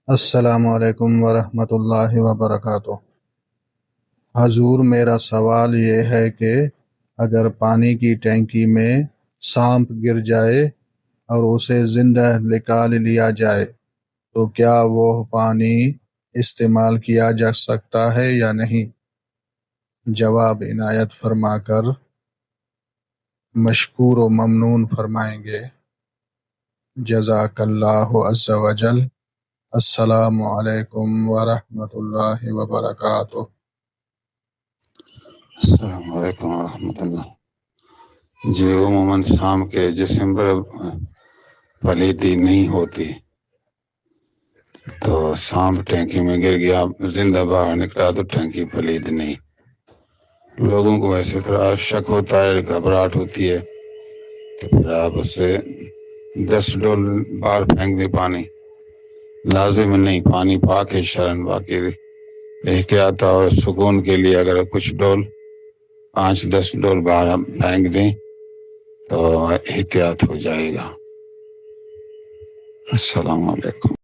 السلام علیکم ورحمۃ اللہ وبرکاتہ۔ حضور، میرا سوال یہ ہے کہ اگر پانی کی ٹینکی میں سانپ گر جائے اور اسے زندہ نکال لیا جائے تو کیا وہ پانی استعمال کیا جا سکتا ہے یا نہیں؟ جواب عنایت فرما کر مشکور و ممنون فرمائیں گے۔ جزاک اللہ عز وجل۔ السلام علیکم ورحمۃ اللہ وبرکاتہ۔ السلام علیکم ورحمۃ اللہ۔ جی، عموماً سانپ کے جسم پر پلیدی نہیں ہوتی، تو سانپ ٹینکی میں گر گیا، زندہ باہر نکلا تو ٹینکی پلید نہیں۔ لوگوں کو ایسے طرح شک ہوتا ہے، گھبراہٹ ہوتی ہے، تو پھر آپ اس سے 10 ڈول بار پھینک دیں۔ پانی لازم نہیں، پانی پاک ہے شرن، باقی احتیاط اور سکون کے لیے اگر کچھ ڈول 5-10 ڈول باہر ہم پھینک دیں تو احتیاط ہو جائے گا۔ السلام علیکم۔